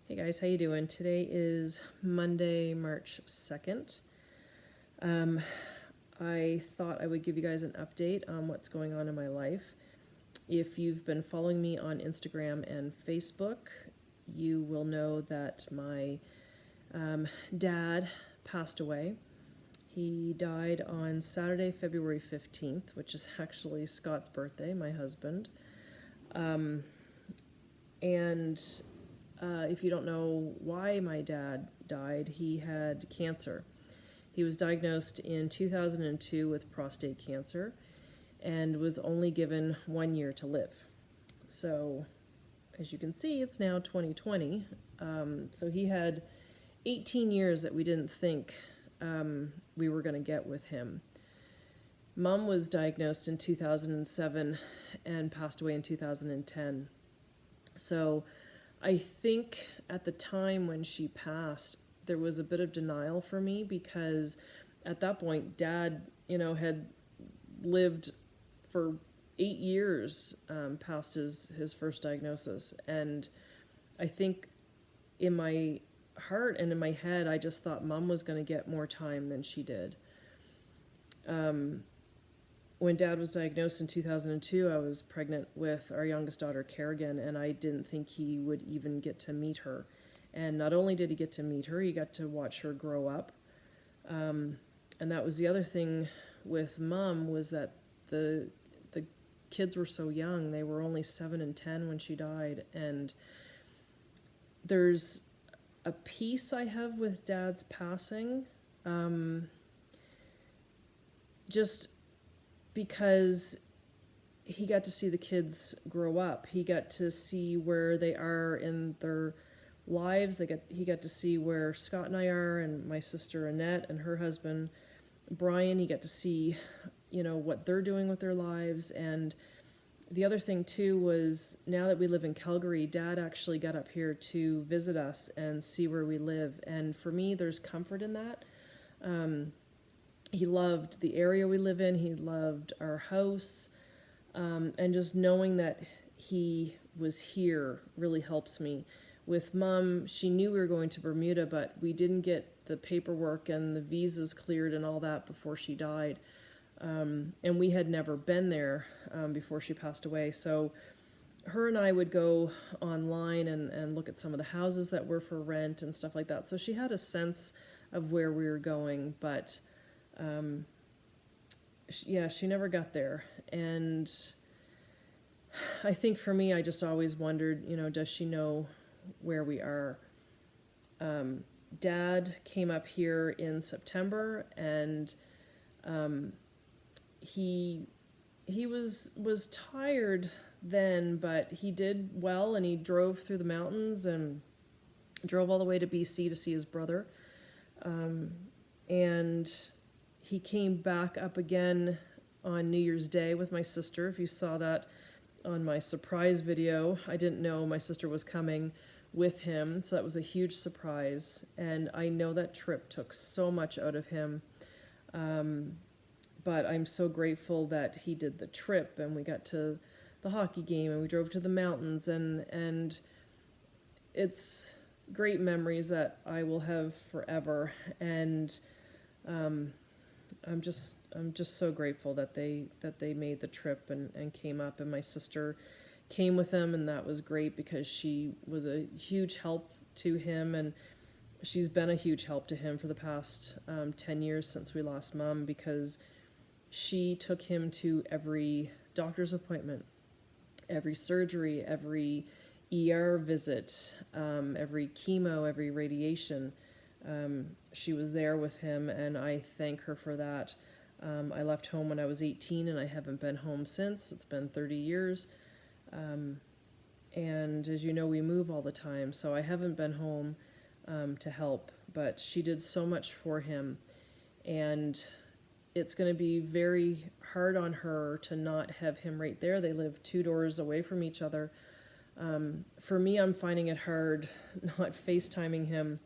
Hey guys, how you doing? Today is Monday, March 2nd. I thought I would give you guys an update on what's going on in my life. If you've been following me on Instagram and Facebook, you will know that my dad passed away. He died on Saturday, February 15th, which is actually Scott's birthday, my husband. And if you don't know why my dad died, he had cancer. He was diagnosed in 2002 with prostate cancer and was only given 1 year to live. So, as you can see, it's now 2020. So he had 18 years that we didn't think we were going to get with him. Mom was diagnosed in 2007 and passed away in 2010. So I think at the time when she passed, there was a bit of denial for me because at that point, Dad, had lived for 8 years past his first diagnosis. And I think in my heart and in my head, I just thought Mom was going to get more time than she did. When Dad was diagnosed in 2002, I was pregnant with our youngest daughter, Kerrigan, and I didn't think he would even get to meet her. And not only did he get to meet her, he got to watch her grow up. And that was the other thing with Mom, was that the kids were so young. They were only 7 and 10 when she died. And there's a piece I have with Dad's passing, just because he got to see the kids grow up. He got to see where they are in their lives. He got to see where Scott and I are, and my sister Annette and her husband Brian. He got to see, what they're doing with their lives. And the other thing too was, now that we live in Calgary, Dad actually got up here to visit us and see where we live. And for me, there's comfort in that. He loved the area we live in. He loved our house. And just knowing that he was here really helps me. With Mom, she knew we were going to Bermuda, but we didn't get the paperwork and the visas cleared and all that before she died. And we had never been there before she passed away. So her and I would go online and look at some of the houses that were for rent and stuff like that. So she had a sense of where we were going, but she never got there. And I think for me, I just always wondered, does she know where we are? Dad came up here in September, and he was tired then, but he did well, and he drove through the mountains and drove all the way to BC to see his brother. And he came back up again on New Year's Day with my sister. If you saw that on my surprise video, I didn't know my sister was coming with him, so that was a huge surprise. And I know that trip took so much out of him, but I'm so grateful that he did the trip, and we got to the hockey game, and we drove to the mountains, and it's great memories that I will have forever. And I'm just so grateful that they made the trip and came up, and my sister came with them, and that was great because she was a huge help to him, and she's been a huge help to him for the past 10 years since we lost Mom, because she took him to every doctor's appointment, every surgery, every ER visit, every chemo, every radiation. She was there with him, and I thank her for that. I left home when I was 18, and I haven't been home since. It's been 30 years. And as you know, we move all the time, so I haven't been home to help, but she did so much for him. And it's going to be very hard on her to not have him right there. They live 2 doors away from each other. For me, I'm finding it hard not FaceTiming him.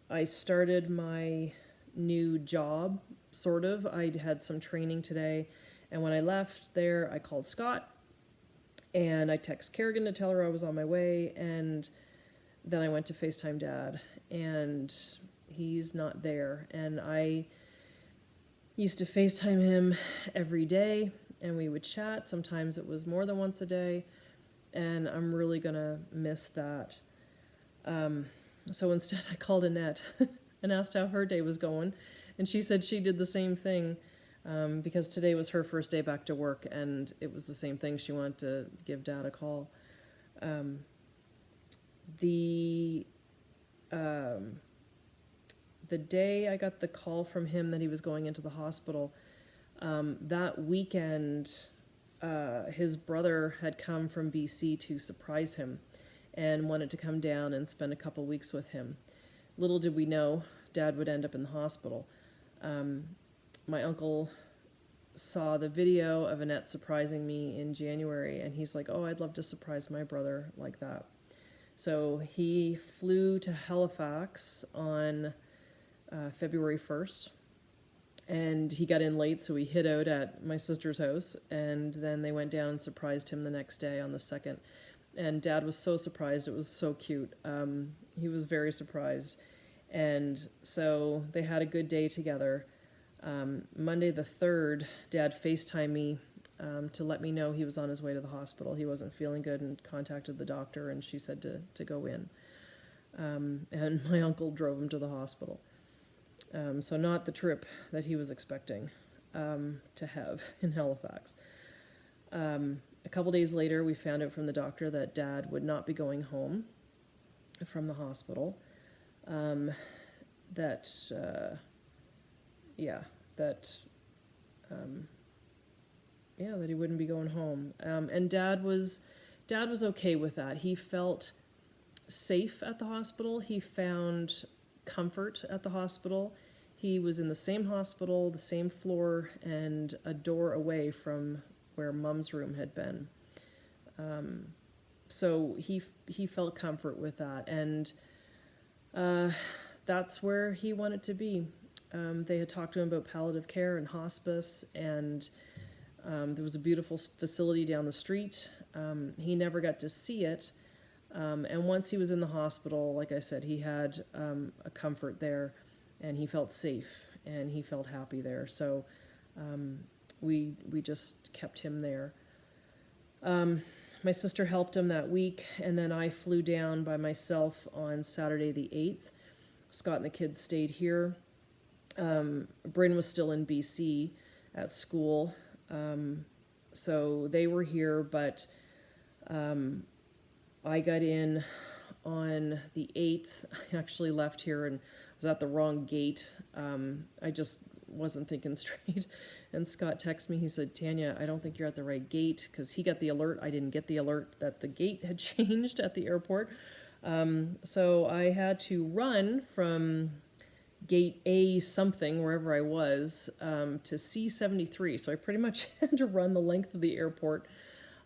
I started my new job, sort of. I had some training today, and when I left there, I called Scott, and I texted Kerrigan to tell her I was on my way, and then I went to FaceTime Dad, and he's not there. And I used to FaceTime him every day, and we would chat. Sometimes it was more than once a day, and I'm really gonna miss that. So instead, I called Annette and asked how her day was going, and she said she did the same thing, because today was her first day back to work, and it was the same thing. She wanted to give Dad a call. The the day I got the call from him that he was going into the hospital, that weekend, his brother had come from BC to surprise him and wanted to come down and spend a couple weeks with him. Little did we know Dad would end up in the hospital. My uncle saw the video of Annette surprising me in January, and he's like, oh, I'd love to surprise my brother like that. So he flew to Halifax on February 1st, and he got in late, so he hid out at my sister's house, and then they went down and surprised him the next day on the 2nd. And Dad was so surprised. It was so cute. He was very surprised. And so they had a good day together. Monday the 3rd, Dad FaceTimed me to let me know he was on his way to the hospital. He wasn't feeling good and contacted the doctor, and she said to go in. And my uncle drove him to the hospital. So not the trip that he was expecting to have in Halifax. A couple days later, we found out from the doctor that Dad would not be going home from the hospital. That he wouldn't be going home. And Dad was okay with that. He felt safe at the hospital. He found comfort at the hospital. He was in the same hospital, the same floor, and a door away from where Mom's room had been. So he felt comfort with that, and that's where he wanted to be. They had talked to him about palliative care and hospice, and there was a beautiful facility down the street. He never got to see it, and once he was in the hospital, like I said, he had a comfort there, and he felt safe, and he felt happy there. So we just kept him there. My sister helped him that week, and then I flew down by myself on Saturday the 8th. Scott and the kids stayed here. Bryn was still in BC at school, so they were here, but I got in on the 8th. I actually left here and was at the wrong gate. I just wasn't thinking straight. And Scott texted me. He said, Tanya, I don't think you're at the right gate, because he got the alert. I didn't get the alert that the gate had changed at the airport. So I had to run from gate A something, wherever I was, to C73. So I pretty much had to run the length of the airport.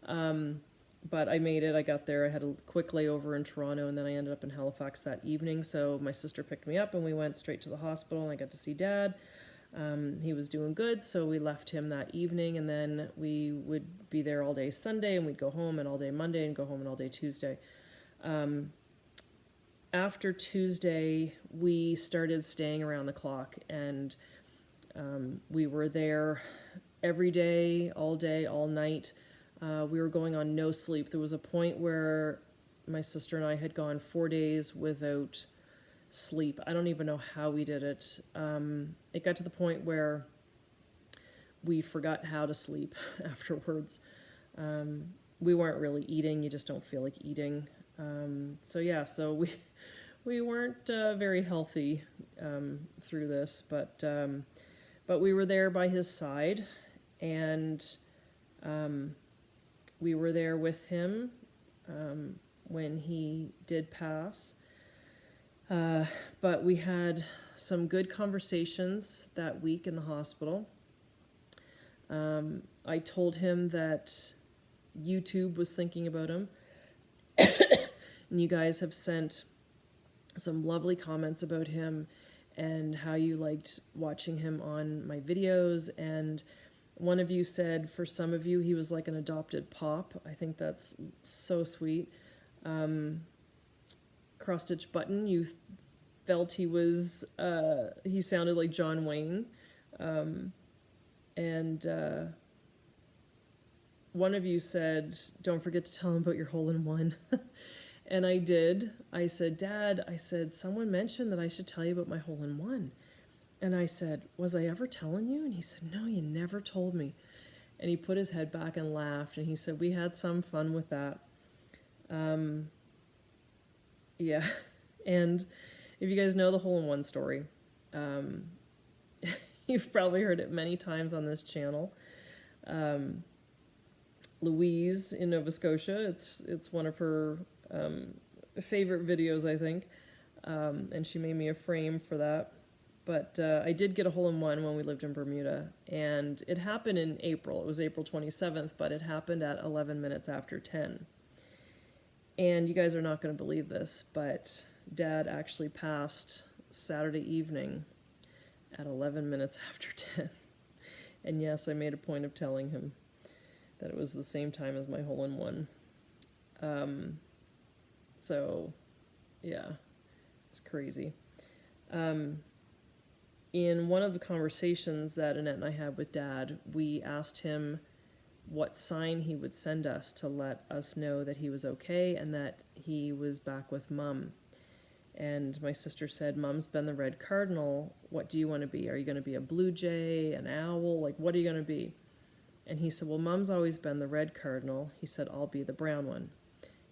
But I made it. I got there. I had a quick layover in Toronto, and then I ended up in Halifax that evening. So my sister picked me up, and we went straight to the hospital, and I got to see Dad. He was doing good, so we left him that evening, and then we would be there all day Sunday, and we'd go home, and all day Monday, and go home, and all day Tuesday. After Tuesday, we started staying around the clock, and we were there every day, all night. We were going on no sleep. There was a point where my sister and I had gone 4 days without sleep. I don't even know how we did it. It got to the point where we forgot how to sleep afterwards. We weren't really eating. You just don't feel like eating. So we weren't very healthy through this, but we were there by his side, and we were there with him when he did pass. But we had some good conversations that week in the hospital. I told him that YouTube was thinking about him. And you guys have sent some lovely comments about him and how you liked watching him on my videos. And one of you said, for some of you, he was like an adopted pop. I think that's so sweet. cross-stitch button, you felt he sounded like John Wayne. And one of you said, don't forget to tell him about your hole-in-one. And I did. I said, Dad, someone mentioned that I should tell you about my hole-in-one. And I said, was I ever telling you? And he said, no, you never told me. And he put his head back and laughed, and he said, we had some fun with that. Yeah. And if you guys know the hole-in-one story, you've probably heard it many times on this channel. Louise in Nova Scotia, it's one of her favorite videos, I think, and she made me a frame for that. But I did get a hole-in-one when we lived in Bermuda, and it happened in April. It was April 27th, but it happened at 11 minutes after 10. And you guys are not going to believe this, but Dad actually passed Saturday evening at 11 minutes after 10. And yes, I made a point of telling him that it was the same time as my hole-in-one. So, yeah, it's crazy. In one of the conversations that Annette and I had with Dad, we asked him what sign he would send us to let us know that he was okay and that he was back with Mum. And my sister said, Mum's been the red cardinal. What do you want to be? Are you going to be a blue jay, an owl? Like, what are you going to be? And he said, well, Mum's always been the red cardinal. He said, I'll be the brown one.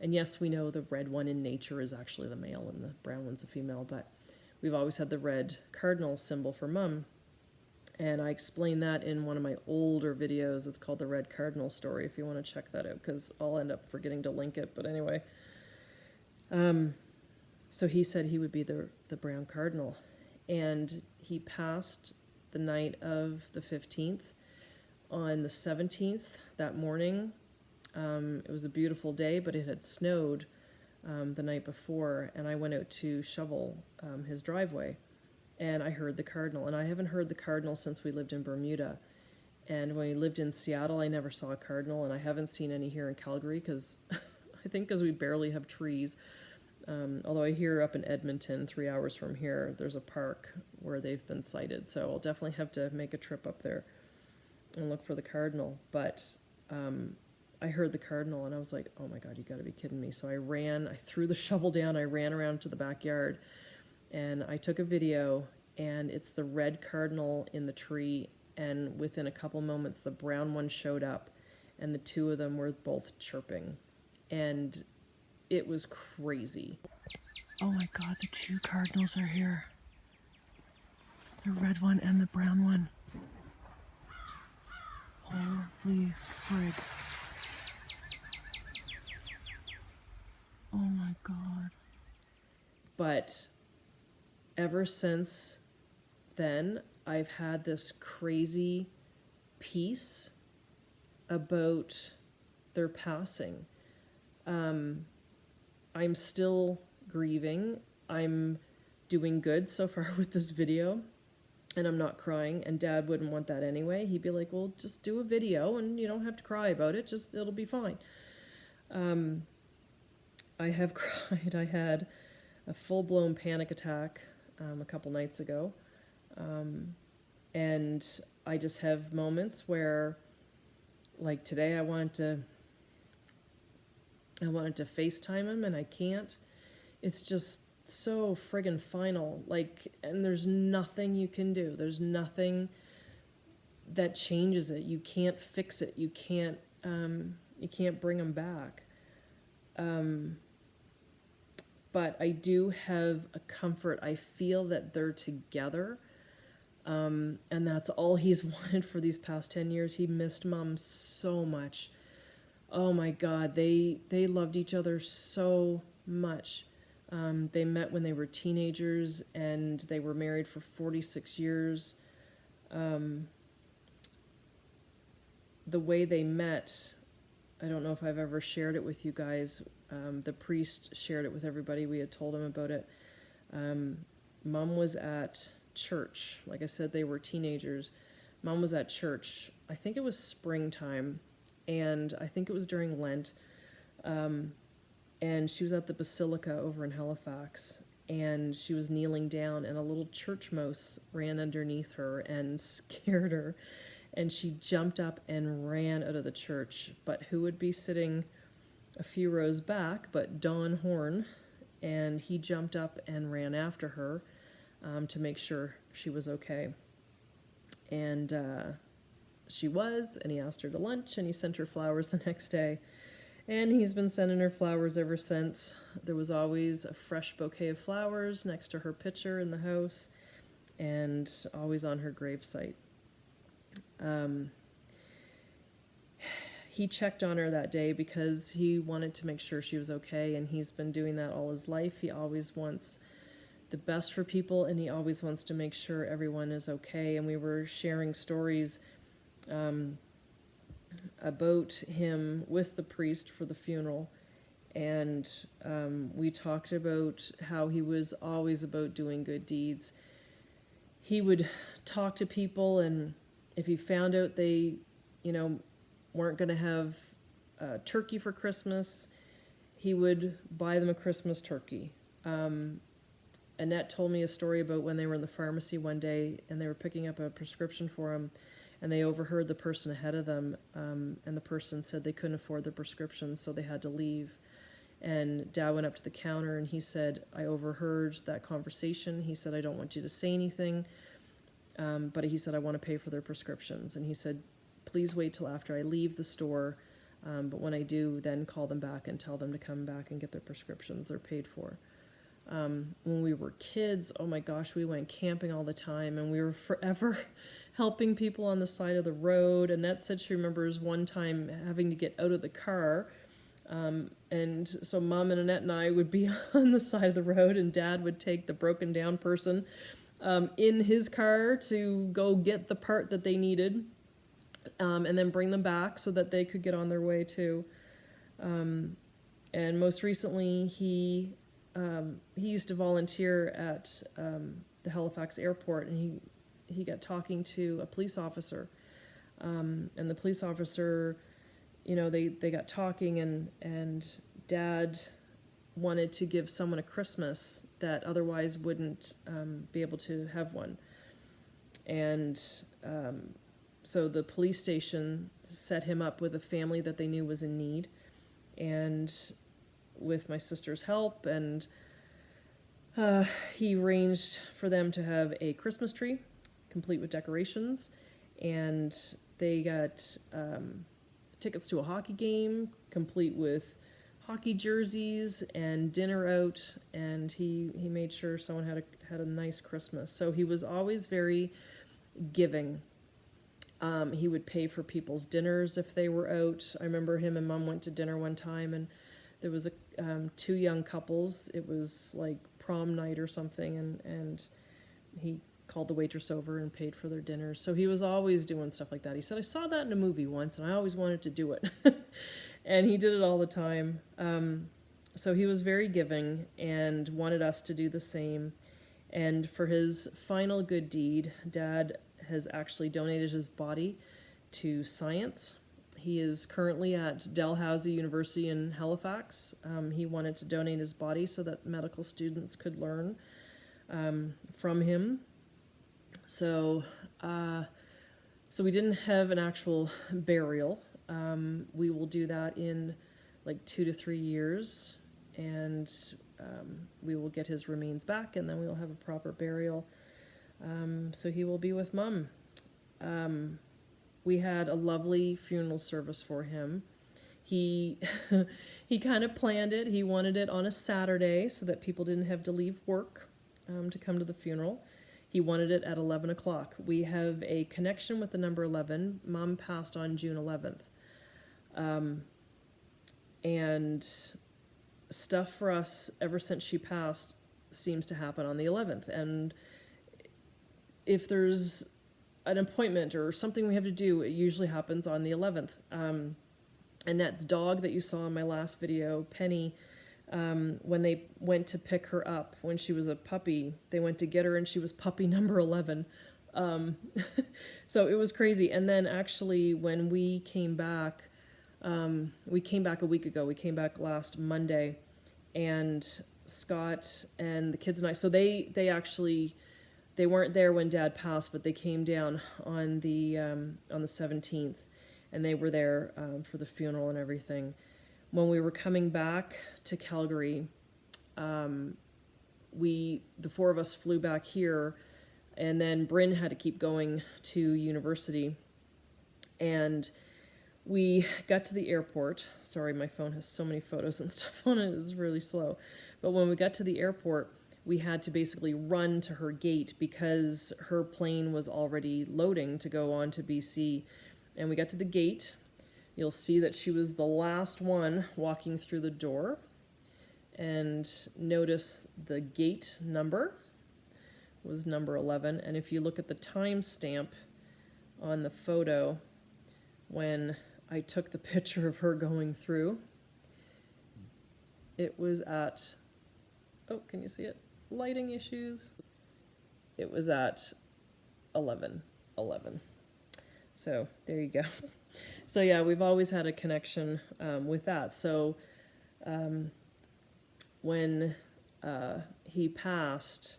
And yes, we know the red one in nature is actually the male and the brown one's the female, but we've always had the red cardinal symbol for Mum. And I explained that in one of my older videos. It's called The Red Cardinal Story, if you want to check that out, because I'll end up forgetting to link it. But anyway, so he said he would be the brown cardinal. And he passed the night of the 15th. On the 17th, that morning, it was a beautiful day, but it had snowed the night before, and I went out to shovel his driveway, and I heard the cardinal. And I haven't heard the cardinal since we lived in Bermuda. And when we lived in Seattle, I never saw a cardinal, and I haven't seen any here in Calgary, because I think because we barely have trees. Although I hear up in Edmonton, 3 hours from here, there's a park where they've been sighted, so I'll definitely have to make a trip up there and look for the cardinal. But I heard the cardinal, and I was like, oh my God, you gotta be kidding me. So I threw the shovel down, I ran around to the backyard, and I took a video, and it's the red cardinal in the tree, and within a couple moments, the brown one showed up, and the two of them were both chirping, and it was crazy. Oh my God, the two cardinals are here. The red one and the brown one. Holy frig. Oh my God. But ever since then, I've had this crazy peace about their passing. I'm still grieving. I'm doing good so far with this video. And I'm not crying, and Dad wouldn't want that anyway. He'd be like, well, just do a video and you don't have to cry about it, it'll be fine. I have cried. I had a full-blown panic attack a couple nights ago, and I just have moments where, like today, I wanted to FaceTime him and I can't. It's just so friggin' final, and there's nothing you can do. There's nothing that changes it. You can't fix it. You can't bring them back. But I do have a comfort. I feel that they're together, and that's all he's wanted for these past 10 years. He missed Mom so much. Oh my God, they loved each other so much. They met when they were teenagers, and they were married for 46 years. The way they met, I don't know if I've ever shared it with you guys. The priest shared it with everybody. We had told him about it. Mom was at church. Like I said, they were teenagers. Mom was at church. I think it was springtime, and I think it was during Lent. and she was at the Basilica over in Halifax, and she was kneeling down, and a little church mouse ran underneath her and scared her, and she jumped up and ran out of the church. But who would be sitting a few rows back but Don Horn, and he jumped up and ran after her to make sure she was okay. And she was, and he asked her to lunch, and he sent her flowers the next day. And he's been sending her flowers ever since. There was always a fresh bouquet of flowers next to her picture in the house, and always on her gravesite. He checked on her that day because he wanted to make sure she was okay, and he's been doing that all his life. He always wants the best for people, and he always wants to make sure everyone is okay. And we were sharing stories about him with the priest for the funeral, and we talked about how he was always about doing good deeds. He would talk to people, and if he found out they, weren't going to have turkey for Christmas, he would buy them a Christmas turkey. Annette told me a story about when they were in the pharmacy one day, and they were picking up a prescription for him, and they overheard the person ahead of them, and the person said they couldn't afford the prescription, so they had to leave. And Dad went up to the counter, and he said, I overheard that conversation. He said, I don't want you to say anything, but he said, I want to pay for their prescriptions. And he said, please wait till after I leave the store, but when I do, then call them back and tell them to come back and get their prescriptions. They're paid for. When we were kids, oh my gosh, we went camping all the time, and we were forever helping people on the side of the road. Annette said she remembers one time having to get out of the car, and so Mom and Annette and I would be on the side of the road, and Dad would take the broken down person in his car to go get the part that they needed, and then bring them back so that they could get on their way too. And most recently, he used to volunteer at the Halifax airport, and he got talking to a police officer, and the police officer, they got talking, and Dad wanted to give someone a Christmas that otherwise wouldn't be able to have one. And so the police station set him up with a family that they knew was in need, and with my sister's help, and he arranged for them to have a Christmas tree complete with decorations, and they got tickets to a hockey game complete with hockey jerseys and dinner out, and he made sure someone had a nice Christmas. So he was always very giving. He would pay for people's dinners if they were out. I remember him and Mom went to dinner one time, and there was two young couples. It was like prom night or something, and he called the waitress over and paid for their dinner. So he was always doing stuff like that. He said, I saw that in a movie once, and I always wanted to do it. And he did it all the time. So he was very giving and wanted us to do the same. And for his final good deed, Dad has actually donated his body to science. He is currently at Dalhousie University in Halifax. He wanted to donate his body so that medical students could learn from him. So we didn't have an actual burial. We will do that in like 2 to 3 years, and we will get his remains back, and then we will have a proper burial. So he will be with Mom. We had a lovely funeral service for him. He kind of planned it. He wanted it on a Saturday so that people didn't have to leave work to come to the funeral. He wanted it at 11 o'clock. We have a connection with the number 11. Mom passed on June 11th. And stuff for us ever since she passed seems to happen on the 11th. And if there's an appointment or something we have to do, it usually happens on the 11th. Annette's dog that you saw in my last video, Penny, when they went to pick her up when she was a puppy, they went to get her and she was puppy number 11. So it was crazy. And then actually when we came back a week ago. We came back last Monday, and Scott and the kids and I. So they weren't there when Dad passed, but they came down on the 17th, and they were there for the funeral and everything. When we were coming back to Calgary, the four of us flew back here, and then Bryn had to keep going to university, and we got to the airport. Sorry, my phone has so many photos and stuff on it, it's really slow. But when we got to the airport, we had to basically run to her gate because her plane was already loading to go on to BC. And we got to the gate. You'll see that she was the last one walking through the door. And notice the gate number was number 11. And if you look at the timestamp on the photo, when I took the picture of her going through, it was at, oh, can you see it? Lighting issues. It was at 11:11. So there you go. So yeah, we've always had a connection with that. So when he passed,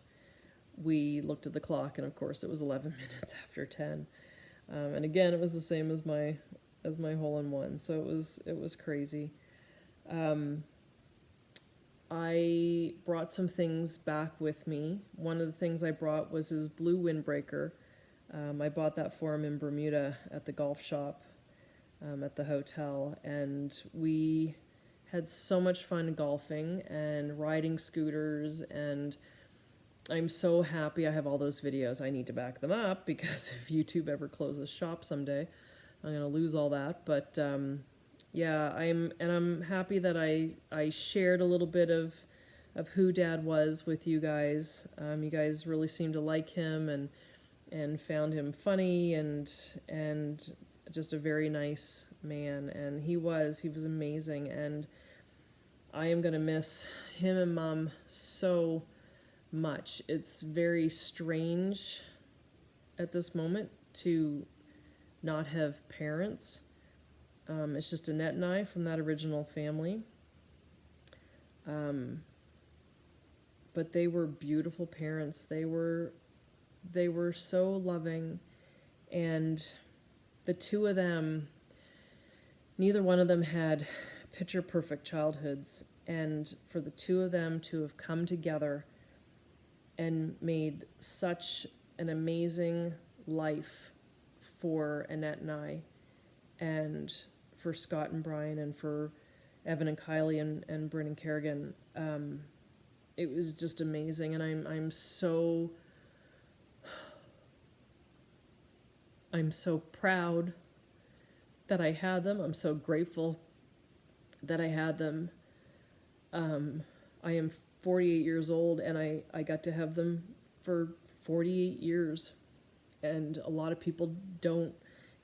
we looked at the clock, and of course it was 11 minutes after 10. And again, it was the same as my hole-in-one. So it was crazy. I brought some things back with me. One of the things I brought was his blue windbreaker. I bought that for him in Bermuda at the golf shop at the hotel, and we had so much fun golfing and riding scooters, and I'm so happy I have all those videos. I need to back them up because if YouTube ever closes shop someday, I'm going to lose all that. But yeah, I'm happy that I shared a little bit of who Dad was with you guys. You guys really seemed to like him and found him funny and just a very nice man. And he was amazing. And I am gonna miss him and Mom so much. It's very strange at this moment to not have parents. It's just Annette and I from that original family. But they were beautiful parents. They were so loving, and the two of them, neither one of them had picture perfect childhoods, and for the two of them to have come together and made such an amazing life for Annette and I, and for Scott and Brian, and for Evan and Kylie and Bryn and Kerrigan. It was just amazing, and I'm so proud that I had them. I'm so grateful that I had them. I am 48 years old, and I got to have them for 48 years, and a lot of people don't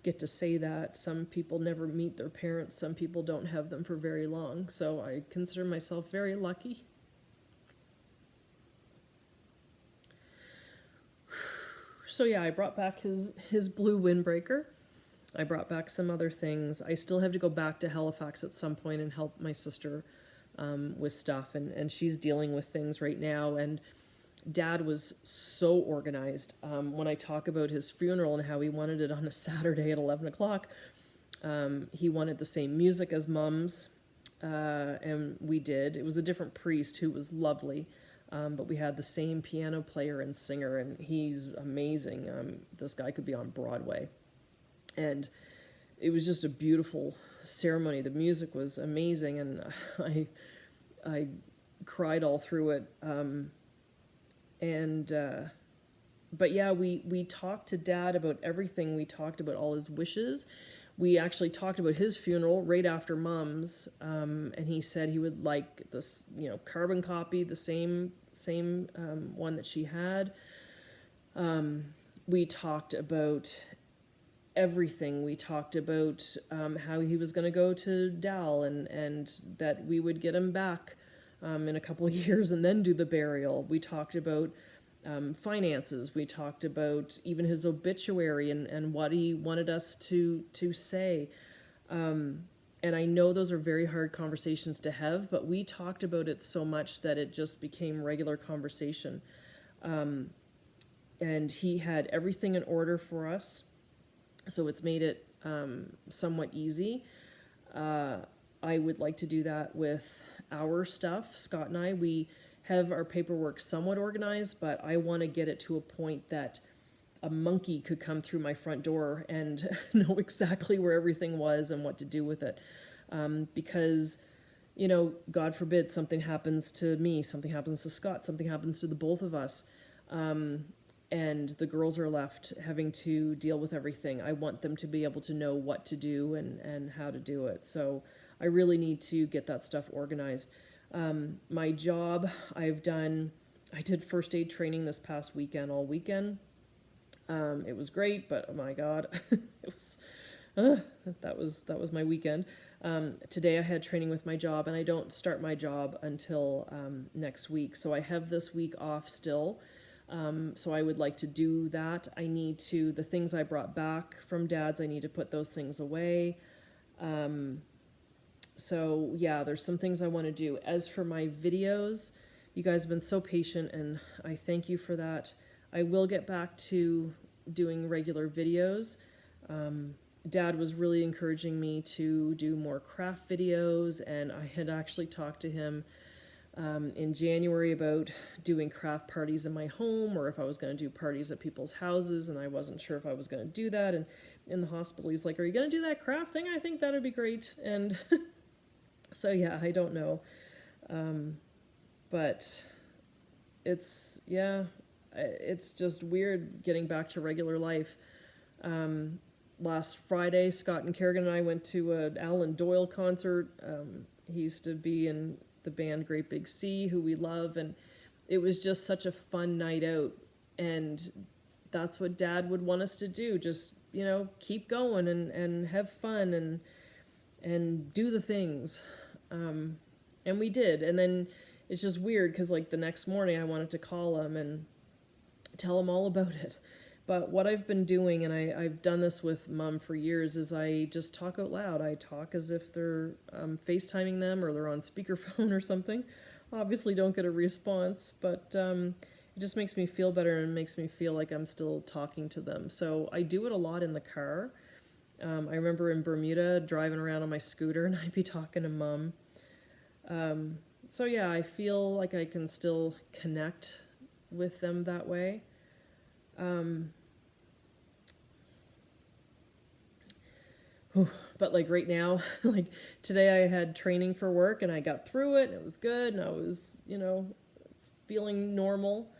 get to say that. Some people never meet their parents. Some people don't have them for very long. So I consider myself very lucky. So yeah, I brought back his blue windbreaker. I brought back some other things. I still have to go back to Halifax at some point and help my sister with stuff, and she's dealing with things right now. And Dad was so organized. When I talk about his funeral and how he wanted it on a Saturday at 11 o'clock, he wanted the same music as Mom's, and we did. It was a different priest who was lovely, but we had the same piano player and singer, and he's amazing. This guy could be on Broadway. And it was just a beautiful ceremony. The music was amazing, and I cried all through it. But yeah, we talked to Dad about everything. We talked about all his wishes. We actually talked about his funeral right after Mom's, and he said he would like this, carbon copy, the same one that she had. We talked about everything. We talked about how he was going to go to Dal, and that we would get him back in a couple of years and then do the burial. We talked about finances. We talked about even his obituary and what he wanted us to say. And And I know those are very hard conversations to have, but we talked about it so much that it just became regular conversation. And he had everything in order for us, so it's made it somewhat easy. I would like to do that with our stuff. Scott and we have our paperwork somewhat organized, but I want to get it to a point that a monkey could come through my front door and know exactly where everything was and what to do with it. Because, God forbid something happens to me, something happens to Scott, something happens to the both of us. And the girls are left having to deal with everything. I want them to be able to know what to do and how to do it. So I really need to get that stuff organized. My job, I did first aid training this past weekend, all weekend. It was great, but oh my God, it was, that was my weekend. Today I had training with my job, and I don't start my job until next week. So I have this week off still. So I would like to do that. The things I brought back from Dad's, I need to put those things away. So yeah, there's some things I want to do. As for my videos, you guys have been so patient, and I thank you for that. I will get back to doing regular videos. Dad was really encouraging me to do more craft videos, and I had actually talked to him in January about doing craft parties in my home, or if I was going to do parties at people's houses, and I wasn't sure if I was going to do that. And in the hospital, he's like, "Are you going to do that craft thing? I think that would be great." And so yeah, I don't know, but it's just weird getting back to regular life. Last Friday, Scott and Kerrigan and I went to an Alan Doyle concert. He used to be in the band Great Big Sea, who we love, and it was just such a fun night out. And that's what Dad would want us to do, just keep going and have fun and do the things, and we did. And then it's just weird because the next morning I wanted to call him and tell him all about it. But what I've been doing, and I've done this with Mom for years, is I just talk out loud. I talk as if they're FaceTiming them or they're on speakerphone or something. Obviously don't get a response, but it just makes me feel better and makes me feel like I'm still talking to them. So I do it a lot in the car. I remember in Bermuda driving around on my scooter, and I'd be talking to Mom. So yeah, I feel like I can still connect with them that way. But right now, today I had training for work and I got through it and it was good and I was, feeling normal.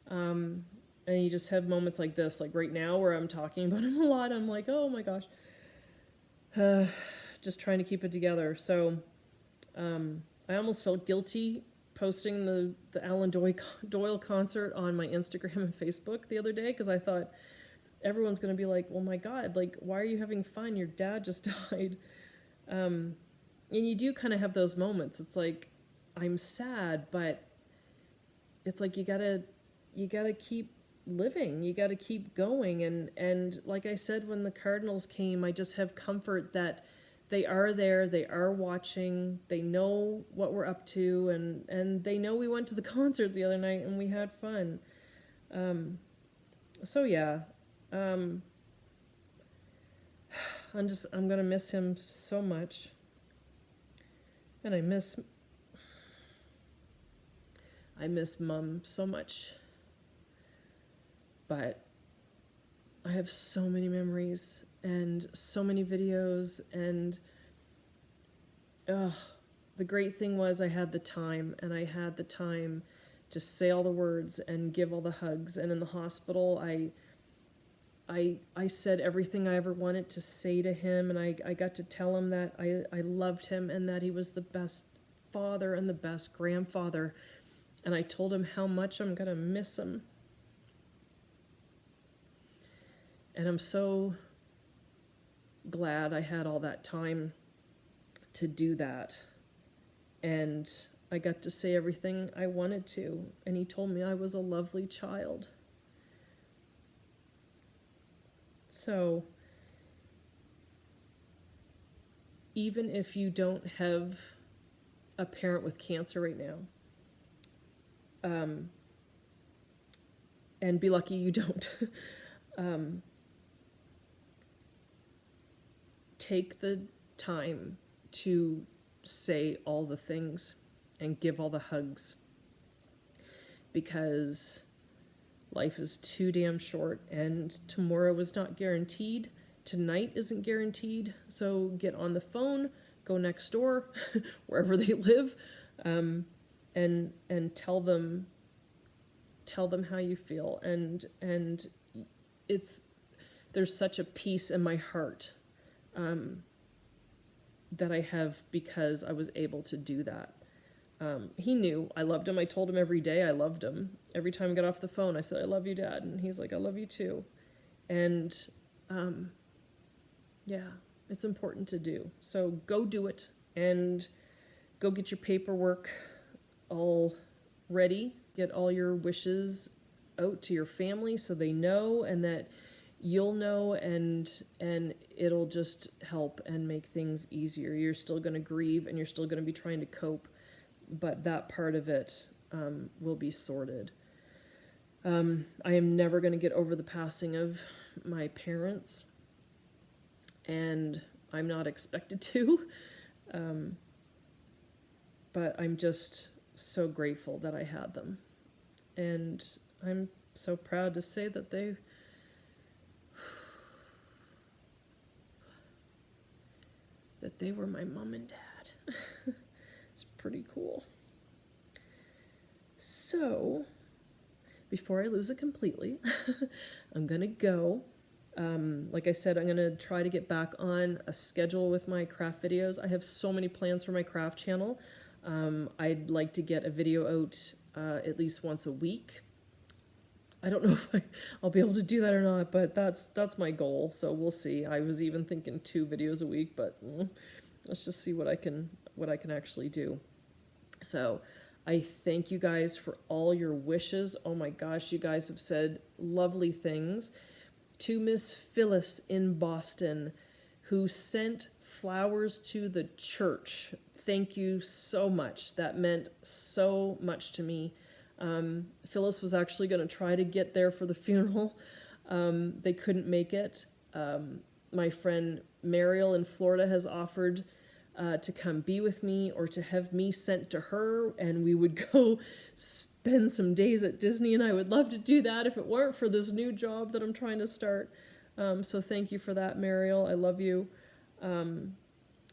And you just have moments like this, right now where I'm talking about him a lot. I'm like, oh my gosh, just trying to keep it together. So, I almost felt guilty posting the Alan Doyle concert on my Instagram and Facebook the other day, because I thought everyone's going to be like, well, my God, why are you having fun? Your dad just died. And you do kind of have those moments. It's like, I'm sad, but it's like you gotta keep living. You gotta keep going. And like I said, when the Cardinals came, I just have comfort that they are there, they are watching, they know what we're up to, and they know we went to the concert the other night and we had fun. So yeah, I'm gonna miss him so much, and I miss Mom so much, but I have so many memories and so many videos, and the great thing was I had the time, and I had the time to say all the words and give all the hugs. And in the hospital, I said everything I ever wanted to say to him, and I got to tell him that I loved him and that he was the best father and the best grandfather. And I told him how much I'm going to miss him. And I'm so glad I had all that time to do that. And I got to say everything I wanted to. And he told me I was a lovely child. So even if you don't have a parent with cancer right now, and be lucky you don't, take the time to say all the things and give all the hugs, because life is too damn short, and tomorrow is not guaranteed. Tonight isn't guaranteed. So get on the phone, go next door, wherever they live, and tell them how you feel. And there's such a peace in my heart that I have because I was able to do that. He knew I loved him. I told him every day I loved him. Every time I got off the phone, I said, I love you, Dad. And he's like, I love you too. And yeah, it's important to do. So go do it, and go get your paperwork all ready. Get all your wishes out to your family so they know, and that you'll know, and it'll just help and make things easier. You're still going to grieve, and you're still going to be trying to cope, but that part of it will be sorted. I am never going to get over the passing of my parents, and I'm not expected to, but I'm just so grateful that I had them, and I'm so proud to say that they were my mom and dad. It's pretty cool. So, before I lose it completely, I'm gonna go. Like I said, I'm gonna try to get back on a schedule with my craft videos. I have so many plans for my craft channel. I'd like to get a video out at least once a week. I don't know if I'll be able to do that or not, but that's my goal. So we'll see. I was even thinking 2 videos a week, but let's just see what I can actually do. So I thank you guys for all your wishes. Oh my gosh, you guys have said lovely things. To Miss Phyllis in Boston, who sent flowers to the church. Thank you so much. That meant so much to me. Phyllis was actually going to try to get there for the funeral. They couldn't make it. My friend Mariel in Florida has offered to come be with me, or to have me sent to her, and we would go spend some days at Disney, and I would love to do that if it weren't for this new job that I'm trying to start. So thank you for that, Mariel. I love you.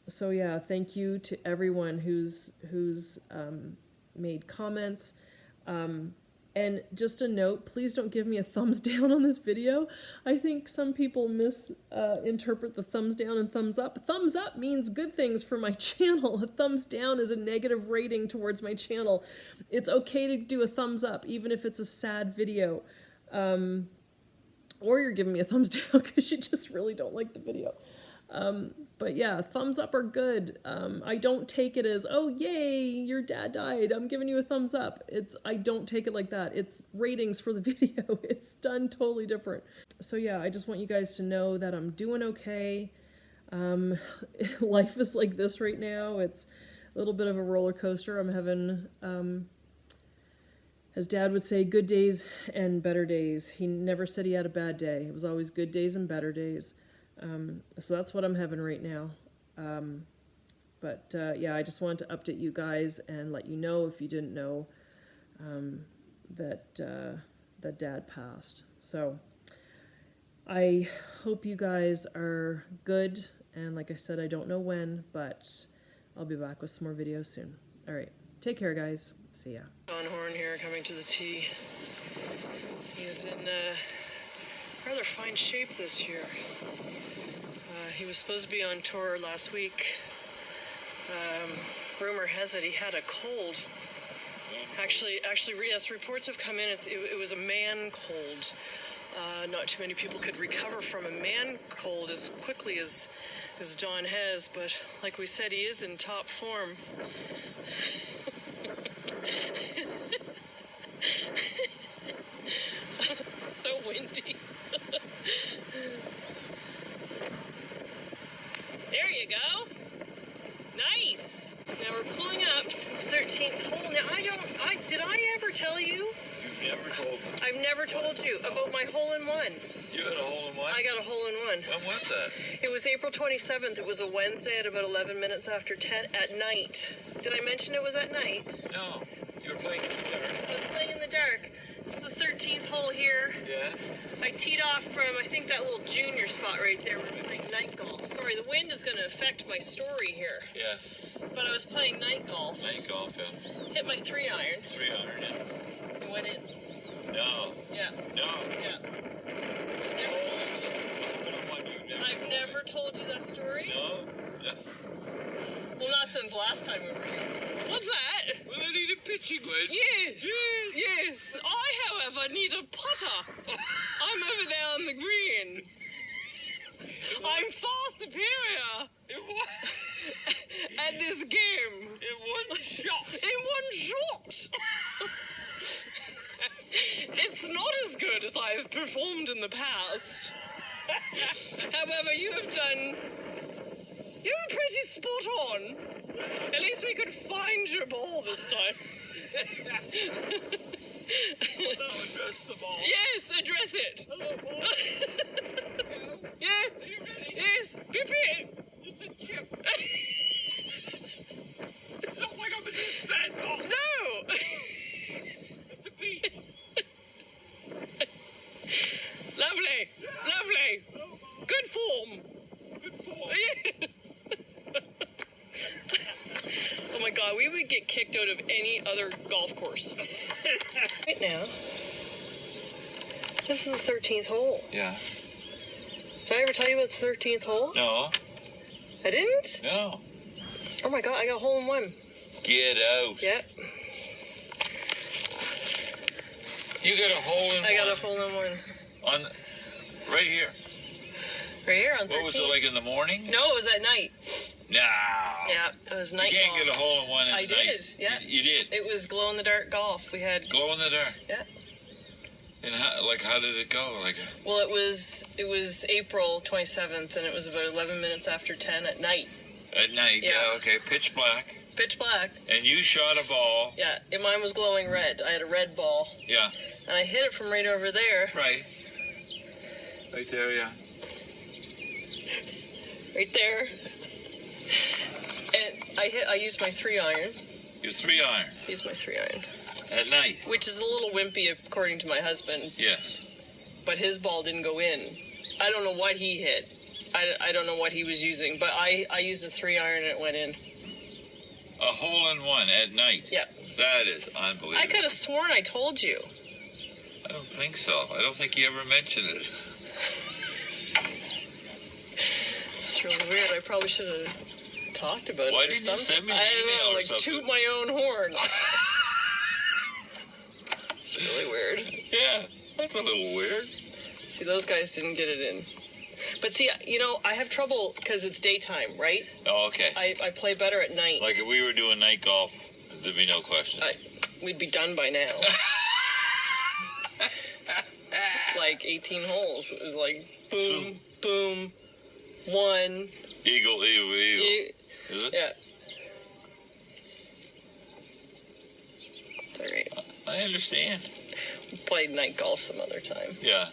So yeah, thank you to everyone who's made comments. And just a note, please don't give me a thumbs down on this video. I think some people misinterpret the thumbs down and thumbs up. Thumbs up means good things for my channel. A thumbs down is a negative rating towards my channel. It's okay to do a thumbs up, even if it's a sad video. Or you're giving me a thumbs down because you just really don't like the video. But yeah, thumbs up are good. I don't take it as, oh yay, your dad died, I'm giving you a thumbs up. I don't take it like that. It's ratings for the video. It's done totally different. So yeah, I just want you guys to know that I'm doing okay. Life is like this right now. It's a little bit of a roller coaster. I'm having, as Dad would say, good days and better days. He never said he had a bad day. It was always good days and better days. So that's what I'm having right now. But yeah, I just wanted to update you guys and let you know, if you didn't know, that Dad passed. So I hope you guys are good. And like I said, I don't know when, but I'll be back with some more videos soon. All right. Take care, guys. See ya. John Horn here, coming to the tee. He's in rather fine shape this year. He was supposed to be on tour last week. Rumor has it he had a cold. Actually, yes, reports have come in. It was a man cold. Not too many people could recover from a man cold as quickly as John has, but like we said, he is in top form. It's so windy. There you go. never told me. I've never told you about my hole-in-one. You had a hole-in-one? I got a hole-in-one. When was that? It was April 27th. It was a Wednesday at about 11 minutes after 10 at night. Did I mention it was at night? No. You were playing in the dark. I was playing in the dark. This is the 13th hole here. Yeah? I teed off from, I think, that little junior spot right there. We're playing night golf. Sorry, the wind is going to affect my story here. Yeah. But I was playing night golf. Night golf, yeah. Hit my 3-iron. 300, yeah. And went in. No. Yeah. No. Yeah. Never told you. I've never told you that story? No. Well, not since last time we were here. What's that? Well, I need a pitching wedge. Yes. Yes. I, however, need a putter. I'm over there on the green. I'm far superior at this game. In one shot. In one shot. It's not as good as I've performed in the past. However, you were pretty spot on. At least we could find your ball this time. Well, now address the ball. Yes, address it. Hello, ball. Yeah. Are you ready? Yes. Beep it. It's a chip. It's not like I'm in this sandball. No. At the beach. Lovely. Lovely. Good form. Good form. Yes. Oh my God, we would get kicked out of any other golf course. Right now, this is the 13th hole. Yeah. Did I ever tell you about the 13th hole? No. I didn't? No. Oh my God, I got a hole-in-one. Get out. Yeah, You got a hole-in-one. I got a hole-in-one. On, right here. Right here on 13th. What was it, like in the morning? No, it was at night. No. Yeah, it was night You can't golf. get a hole-in-one at I night. did, yeah. You did. It was glow-in-the-dark golf. We had, Glow in the dark. yeah. And how did it go? Well, it was April 27th, and it was about 11 minutes after 10 at night. At night, Yeah. yeah, okay, pitch black. Pitch black. And you shot a ball. Yeah, and mine was glowing red. I had a red ball. Yeah, And I hit it from right over there. right. Right there, yeah. Right there. And I used my 3-iron. You're 3-iron. Used my 3-iron. At night. Which is a little wimpy according to my husband. Yes. But his ball didn't go in. I don't know what he hit. I don't know what he was using. But I used a 3-iron and it went in. A hole-in-one at night. Yeah. That is unbelievable. I could have sworn I told you. I don't think so. I don't think you ever mentioned it. That's really weird. I probably should have talked about it. Why or didn't you something. send me an I don't email know, or like something? toot my own horn. It's really weird. Yeah, that's a little weird. See, those guys didn't get it in. But see, I have trouble because it's daytime, right? Oh, okay. I play better at night. Like if we were doing night golf, there'd be no question. We'd be done by now. Like 18 holes. It was like boom, boom, one. Eagle. Is it? Yeah. It's all right. I understand. We'll play night golf some other time. Yeah.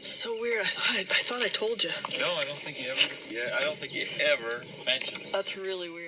It's so weird. I thought I told you. No, I don't think you ever. Yeah, I don't think you ever mentioned it. That's really weird.